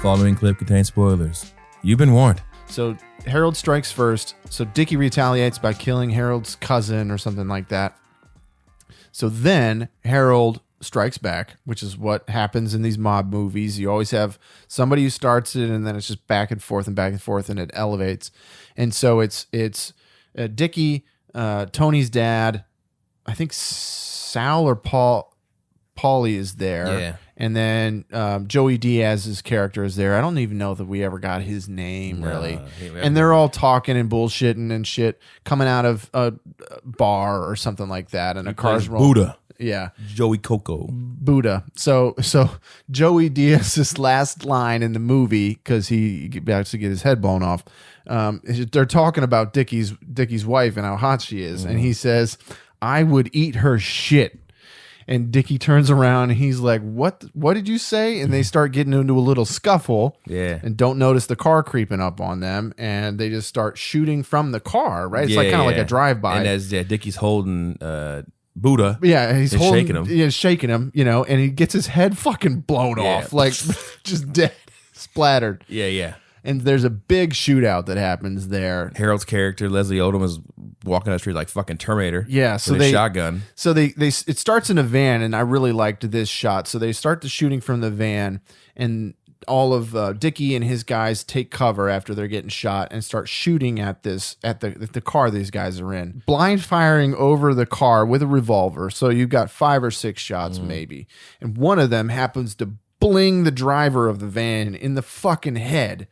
following clip contains spoilers. You've been warned. So Harold strikes first. So Dickie retaliates by killing Harold's cousin or something like that. So then Harold strikes back, which is what happens in these mob movies. You always have somebody who starts it, and then it's just back and forth, and it elevates. And so it's Dickie, Tony's dad. I think Sal or Paulie is there. Yeah. And then Joey Diaz's character is there. I don't even know that we ever got his name, really. And they're all talking and bullshitting and shit coming out of a bar or something like that. And a car's rolling. Buddha. Yeah. Joey Coco. Buddha. So Joey Diaz's last line in the movie, because he has to get his head blown off, they're talking about Dickie's wife and how hot she is. And he says, "I would eat her shit." And Dickie turns around and he's like, What did you say? And they start getting into a little scuffle. Yeah. And don't notice the car creeping up on them. And they just start shooting from the car, right? It's like kind of like a drive-by. And as Dickie's holding Buddha. Yeah, he's shaking him. Yeah, shaking him, and he gets his head fucking blown off. Like just dead, splattered. Yeah. And there's a big shootout that happens there. Harold's character, Leslie Odom, is walking down the street like fucking Terminator. Yeah, so with a shotgun. So it starts in a van, and I really liked this shot. So they start the shooting from the van, and all of Dickie and his guys take cover after they're getting shot and start shooting at the car these guys are in. Blind firing over the car with a revolver. So you've got 5 or 6 shots maybe. And one of them happens to bling the driver of the van in the fucking head.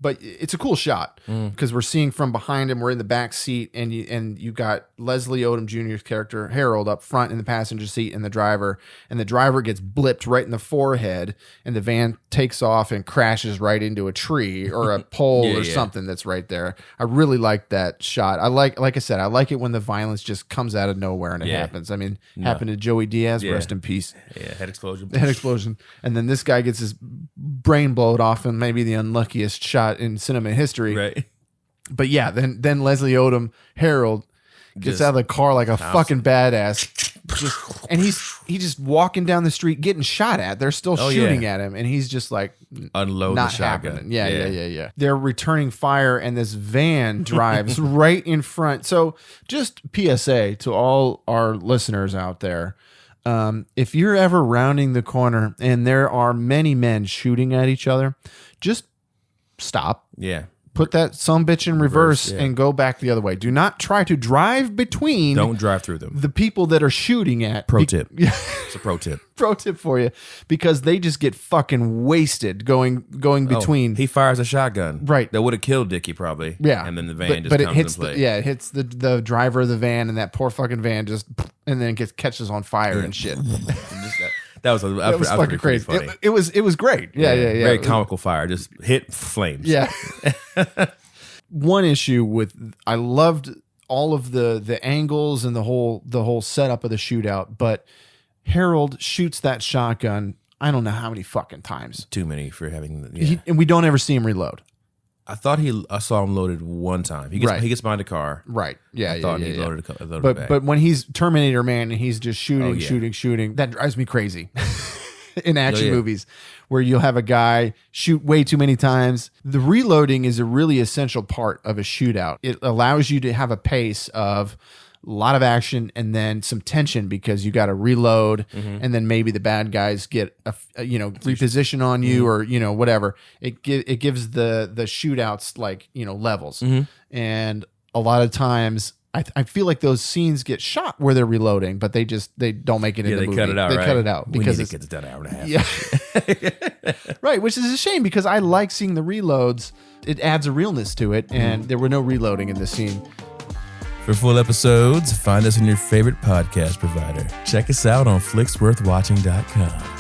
But it's a cool shot because we're seeing from behind him. We're in the back seat, and you got Leslie Odom Jr.'s character Harold up front in the passenger seat, and the driver gets blipped right in the forehead, and the van takes off and crashes right into a tree or a pole or something that's right there. I really like that shot. Like I said, I like it when the violence just comes out of nowhere and it happens. I mean, happened to Joey Diaz. Rest in peace. Yeah, head explosion. And then this guy gets his brain blown off, and maybe the unluckiest shot in cinema history. Right. But yeah, then Leslie Odom, Harold, gets out of the car like a fucking badass. And he's just walking down the street getting shot at. They're still shooting at him, and he's just like unload not the shotgun. Happening. Yeah. They're returning fire, and this van drives right in front. So just PSA to all our listeners out there. If you're ever rounding the corner and there are many men shooting at each other, just stop. Yeah. Put that sumbitch in reverse and go back the other way. Do not try to drive between. Don't drive through them. The people that are shooting at. Pro tip. It's a pro tip. Pro tip for you, because they just get fucking wasted going between. He fires a shotgun. Right. That would have killed Dickie probably. Yeah. And then the van just comes hits in play. it hits the driver of the van, and that poor fucking van just, and then catches on fire and shit. That was fucking crazy. Funny. It was great. Yeah. Very comical fire. Just hit flames. Yeah. One issue with, I loved all of the angles and the whole setup of the shootout, but Harold shoots that shotgun I don't know how many fucking times. Too many for having. And we don't ever see him reload. I thought I saw him loaded one time. He gets behind a car. Right. Yeah. I thought he loaded back. But when he's Terminator Man and he's just shooting, that drives me crazy. In action movies, where you'll have a guy shoot way too many times. The reloading is a really essential part of a shootout. It allows you to have a pace of a lot of action and then some tension, because you got to reload, and then maybe the bad guys get reposition on you, or whatever. It gives the shootouts levels, and a lot of times I feel like those scenes get shot where they're reloading, but they don't make it in the movie. Cut it out. They right? cut it out because it's done an hour and a half. Yeah, right. Which is a shame, because I like seeing the reloads. It adds a realness to it, and there were no reloading in this scene. For full episodes, find us on your favorite podcast provider. Check us out on flicksworthwatching.com.